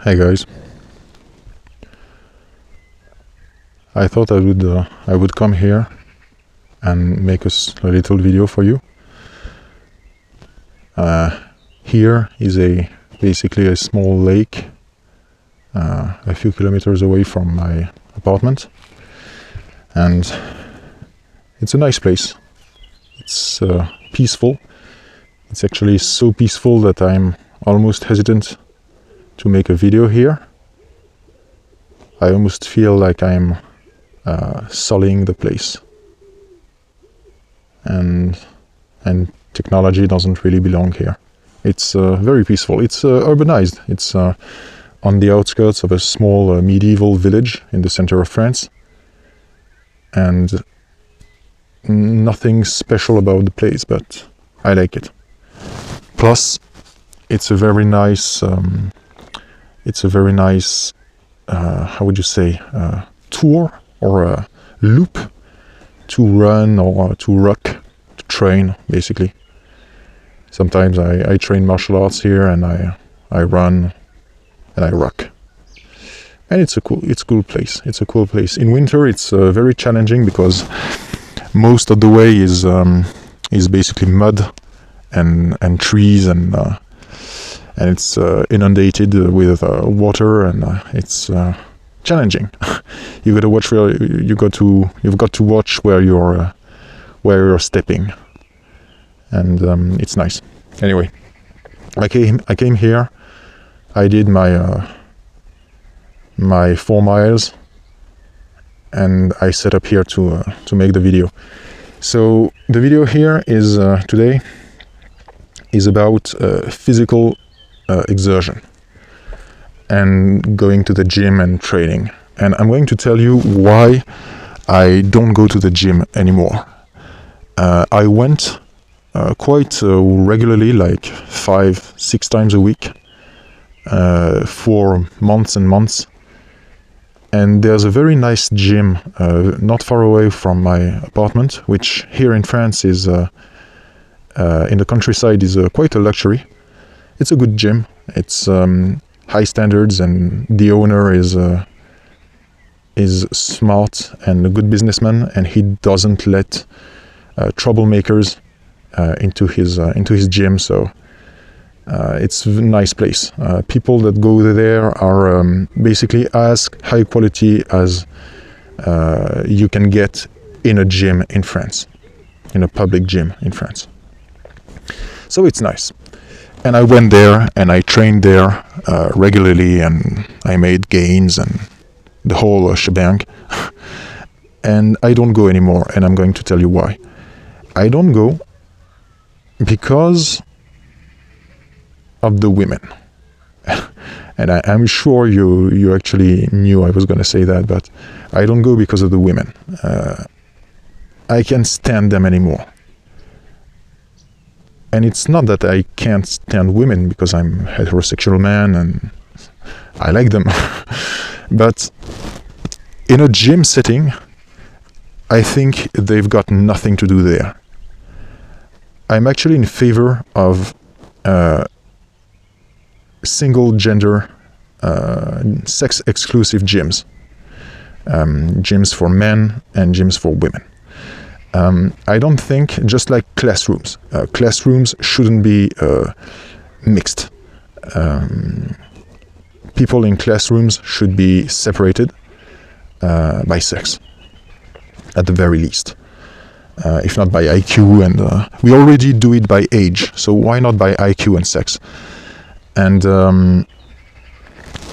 Hey guys, I thought I would come here and make a little video for you. Here is basically a small lake a few kilometers away from my apartment, and it's a nice place. It's peaceful. It's actually so peaceful that I'm almost hesitant to make a video here. I almost feel like I'm sullying the place, and technology doesn't really belong here. It's very peaceful. It's urbanized. It's on the outskirts of a small medieval village in the center of France, and nothing special about the place, but I like it. Plus, it's a very nice how would you say, tour or a loop to run or to rock, to train, basically. Sometimes I train martial arts here, and I run and I rock. And it's a cool place. It's a cool place. In winter, it's very challenging because most of the way is basically mud and trees, and it's inundated with water, and it's challenging. You've got to watch where you're stepping, and it's nice. Anyway, I came here. I did my 4 miles, and I set up here to make the video. So the video here is today is about physical exertion and going to the gym and training. And I'm going to tell you why I don't go to the gym anymore. I went quite regularly, like 5-6 times a week, for months and months. And there's a very nice gym not far away from my apartment, which here in France is in the countryside is quite a luxury. It's a good gym. It's high standards, and the owner is smart and a good businessman, and he doesn't let troublemakers into his gym. So it's a nice place. People that go there are basically as high quality as you can get in a gym in France, in a public gym in France. So it's nice. And I went there and I trained there regularly, and I made gains and the whole shebang. And I don't go anymore, and I'm going to tell you why. I don't go because of the women. And I'm sure you actually knew I was going to say that, but I don't go because of the women. I can't stand them anymore. And it's not that I can't stand women, because I'm a heterosexual man and I like them. But in a gym setting, I think they've got nothing to do there. I'm actually in favor of single gender, sex exclusive gyms. Gyms for men and gyms for women. I don't think, just like classrooms shouldn't be mixed. People in classrooms should be separated by sex, at the very least. If not by IQ, and we already do it by age, so why not by IQ and sex? And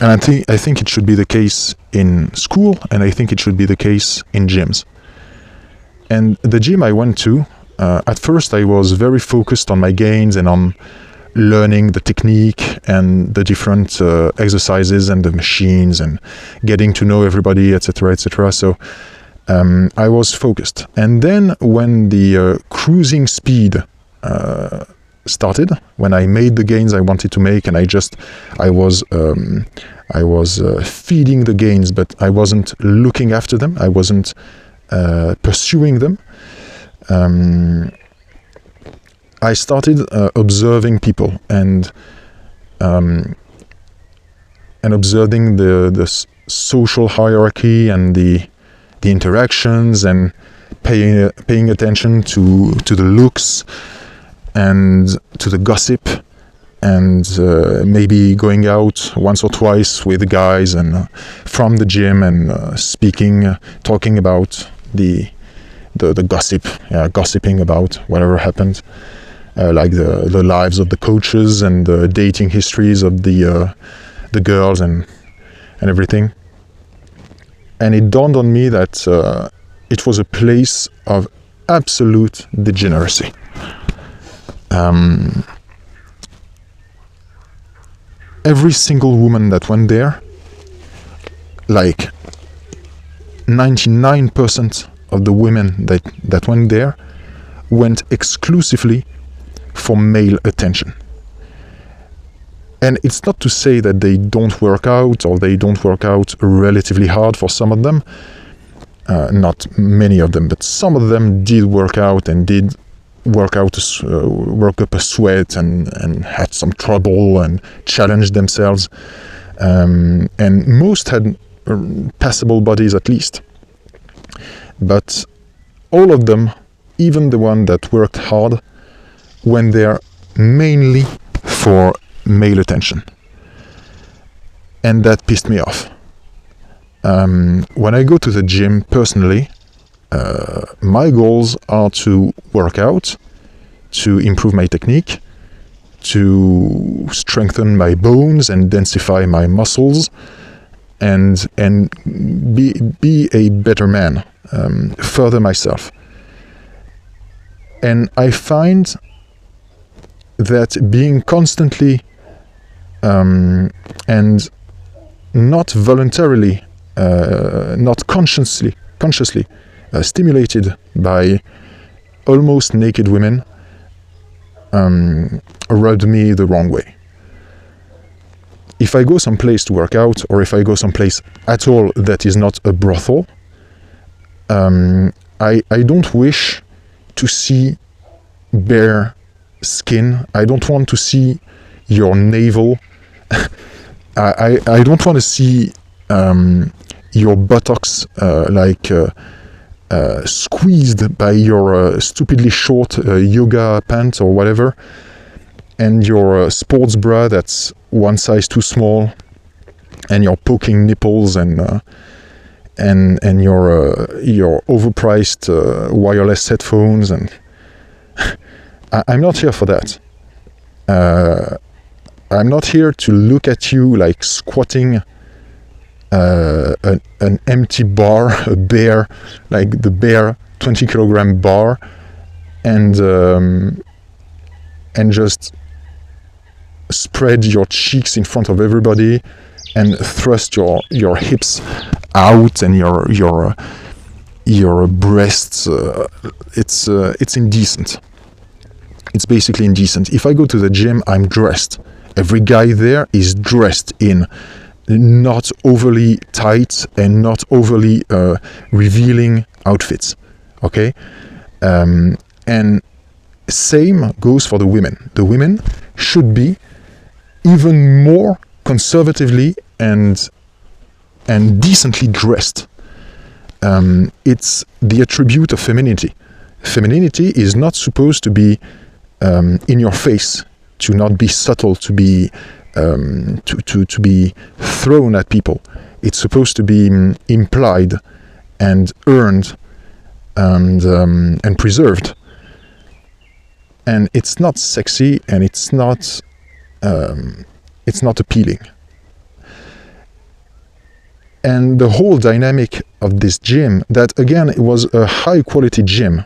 I think it should be the case in school, and I think it should be the case in gyms. And the gym I went to, at first I was very focused on my gains and on learning the technique and the different exercises and the machines and getting to know everybody, etc., etc. So I was focused. And then when the cruising speed started, when I made the gains I wanted to make, and I was feeding the gains, but I wasn't looking after them. I wasn't pursuing them. I started observing people, and and observing the social hierarchy and the interactions, and paying attention to the looks and to the gossip, and maybe going out once or twice with the guys and from the gym, and talking about the gossip, gossiping about whatever happened, like the lives of the coaches and the dating histories of the girls and everything. And it dawned on me that it was a place of absolute degeneracy. Every single woman that went there, like 99% of the women that went there, went exclusively for male attention. And it's not to say that they don't work out, or they don't work out relatively hard for some of them. Not many of them, but some of them did work out and did work up a sweat and had some trouble and challenged themselves. And most had passable bodies at least. But all of them, even the one that worked hard, went there mainly for male attention. And that pissed me off. When I go to the gym personally, my goals are to work out, to improve my technique, to strengthen my bones and densify my muscles, and be a better man, further myself. And I find that being constantly and not voluntarily, not consciously stimulated by almost naked women rubbed me the wrong way. If I go someplace to work out, or if I go someplace at all that is not a brothel, I don't wish to see bare skin. I don't want to see your navel. I don't want to see your buttocks squeezed by your stupidly short yoga pants or whatever, and your sports bra that's one size too small, and your poking nipples and your overpriced wireless headphones. And I'm not here for that. I'm not here to look at you like squatting an empty bar, like the bare 20 kilogram bar, and just spread your cheeks in front of everybody and thrust your hips out and your breasts. It's indecent. It's basically indecent. If I go to the gym, I'm dressed. Every guy there is dressed in not overly tight and not overly revealing outfits. Okay? And same goes for the women. The women should be even more conservatively and decently dressed. It's the attribute of femininity. Femininity is not supposed to be in your face, to not be subtle, to be to be thrown at people. It's supposed to be implied and earned and preserved. And it's not sexy, and it's not appealing. And the whole dynamic of this gym, that again, it was a high quality gym.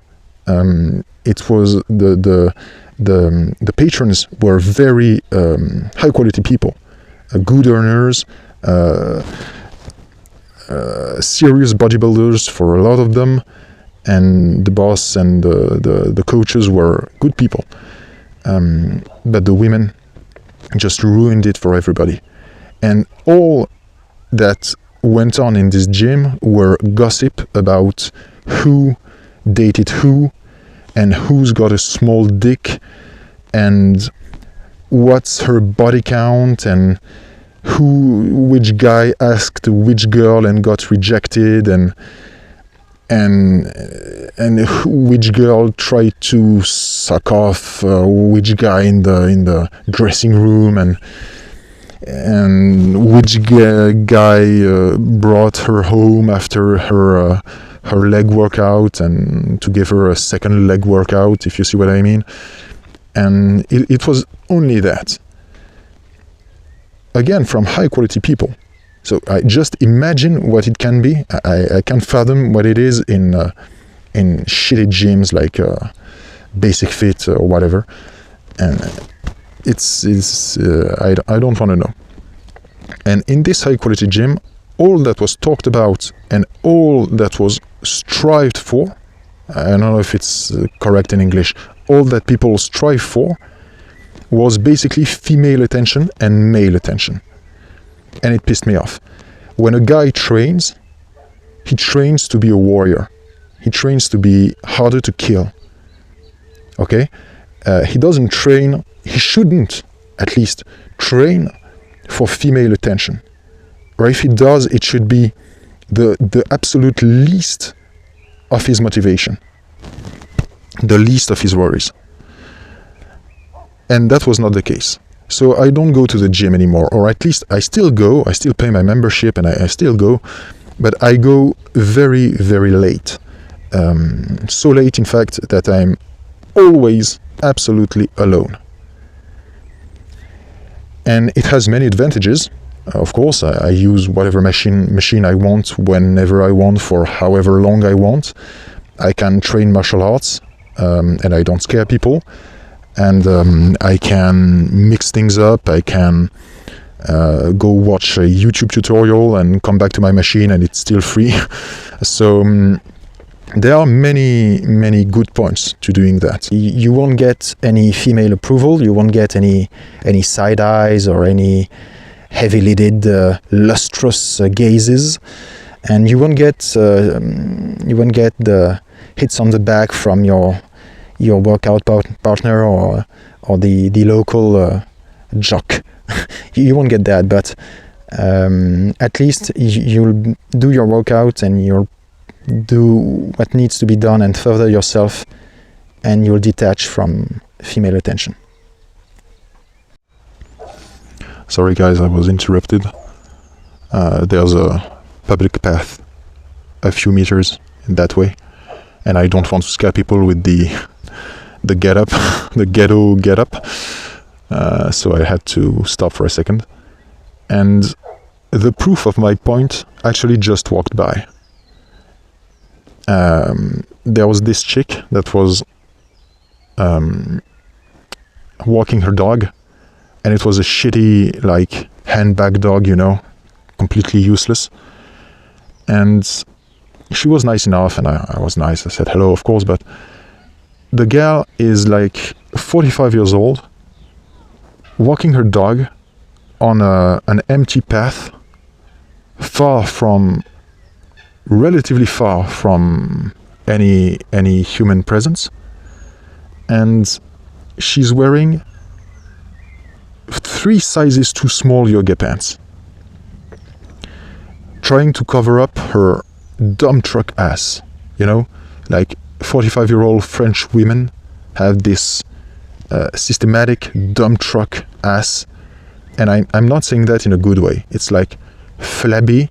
It was the patrons were very high quality people, good earners, serious bodybuilders for a lot of them, and the boss and the coaches were good people. But the women just ruined it for everybody. And all that went on in this gym were gossip about who dated who, and who's got a small dick, and what's her body count, and which guy asked which girl and got rejected, and which girl tried to suck off which guy in the dressing room, and which guy brought her home after her leg workout and to give her a second leg workout, if you see what I mean. And it was only that, again, from high quality people. So I just imagine what it can be. I can't fathom what it is in shitty gyms like Basic Fit or whatever. And I don't want to know. And in this high quality gym, all that was talked about and all that was strived for, I don't know if it's correct in English, all that people strive for was basically female attention and male attention. And it pissed me off. When a guy trains, he trains to be a warrior. He trains to be harder to kill. Okay? He doesn't train, he shouldn't at least train for female attention. Or if he does, it should be the absolute least of his motivation, the least of his worries. And that was not the case. So I don't go to the gym anymore, or at least I still go, I still pay my membership and I still go, but I go very, very late. So late, in fact, that I'm always absolutely alone. And it has many advantages. Of course, I use whatever machine I want, whenever I want, for however long I want. I can train martial arts, and I don't scare people. And I can mix things up. I can go watch a YouTube tutorial and come back to my machine, and it's still free. So there are many, many good points to doing that. You won't get any female approval. You won't get any side eyes or any heavy-lidded, lustrous gazes, and you won't get the hits on the back from your workout partner or the local jock. You won't get that, but at least you'll do your workout and you'll do what needs to be done and further yourself, and you'll detach from female attention. Sorry guys, I was interrupted. There's a public path a few meters in that way, and I don't want to scare people with the get up, the ghetto get up. So I had to stop for a second. And the proof of my point actually just walked by. There was this chick that was walking her dog, and it was a shitty, like, handbag dog, you know, completely useless. And she was nice enough, and I was nice. I said hello, of course, but the girl is like 45 years old, walking her dog on an empty path, relatively far from any human presence, and she's wearing 3 sizes too small yoga pants, trying to cover up her dump truck ass. You know, like 45-year-old French women have this systematic dump truck ass, and I'm not saying that in a good way. It's like flabby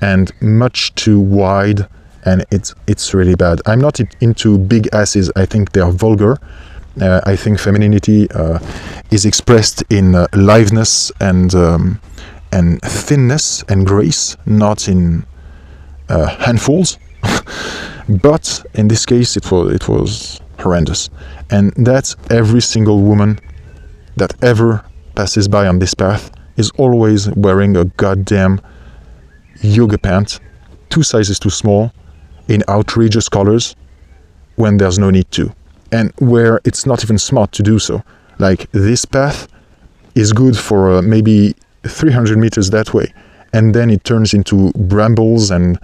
and much too wide, and it's really bad. I'm not into big asses. I think they are vulgar. I think femininity is expressed in liveness and thinness and grace, not in handfuls. But in this case, it was horrendous, and that's every single woman that ever passes by on this path is always wearing a goddamn yoga pant, 2 sizes too small, in outrageous colors, when there's no need to, and where it's not even smart to do so. Like, this path is good for maybe 300 meters that way, and then it turns into brambles and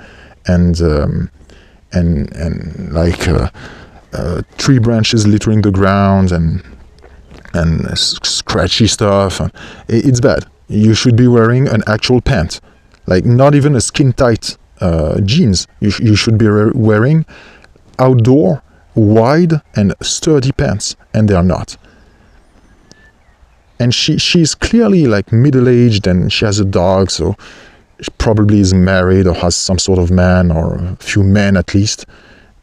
like tree branches littering the ground and scratchy stuff. It's bad. You should be wearing an actual pant, like not even a skin tight jeans. You should be wearing outdoor, wide and sturdy pants, and they are not. And she's clearly like middle-aged, and she has a dog, so she probably is married or has some sort of man, or a few men at least,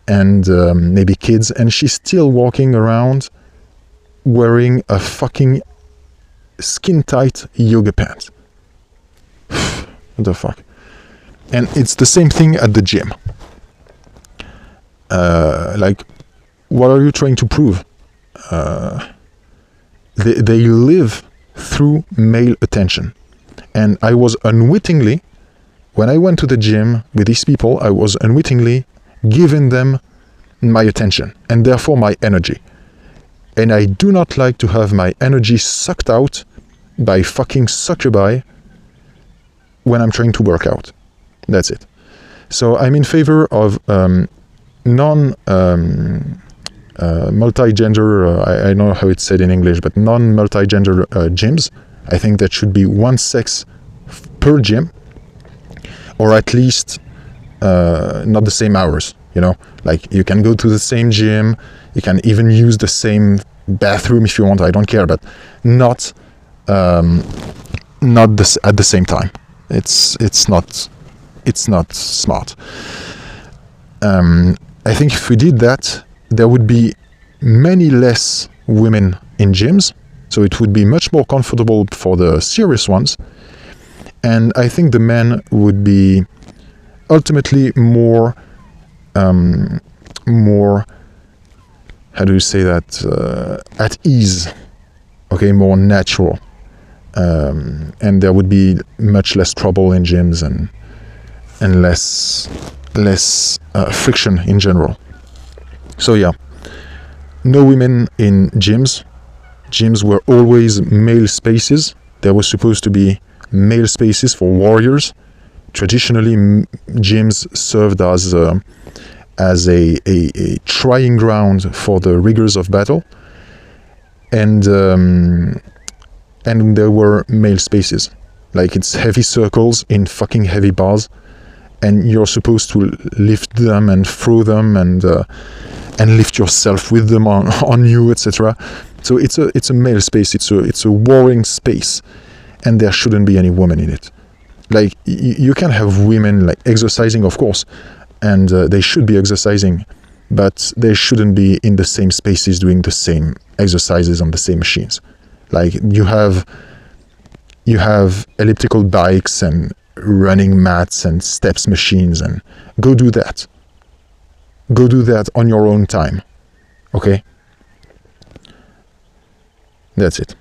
and maybe kids, and she's still walking around wearing a fucking skin-tight yoga pant. What the fuck? And it's the same thing at the gym. Like, what are you trying to prove? They live through male attention. And I was unwittingly, when I went to the gym with these people, I was unwittingly giving them my attention and therefore my energy. And I do not like to have my energy sucked out by fucking succubi when I'm trying to work out. That's it. So I'm in favor of multi-gender, I don't know how it's said in English, but non-multi-gender gyms. I think that should be one sex per gym, or at least not the same hours, you know? Like, you can go to the same gym, you can even use the same bathroom if you want, I don't care, but not this at the same time. It's not smart. I think if we did that, there would be many less women in gyms, so it would be much more comfortable for the serious ones, and I think the men would be ultimately more how do you say that, at ease, okay, more natural, and there would be much less trouble in gyms and less friction in general. So yeah, no women in gyms. Gyms were always male spaces. There was supposed to be male spaces for warriors. Traditionally, gyms served as a trying ground for the rigors of battle, and there were male spaces. Like, it's heavy circles in fucking heavy bars, and you're supposed to lift them and throw them and lift yourself with them on you, etc. So it's a male space. It's a warring space, and there shouldn't be any woman in it. Like, you can have women like exercising, of course, and they should be exercising, but they shouldn't be in the same spaces doing the same exercises on the same machines. Like, you have elliptical bikes and running mats and steps machines, and go do that on your own time, okay? That's it.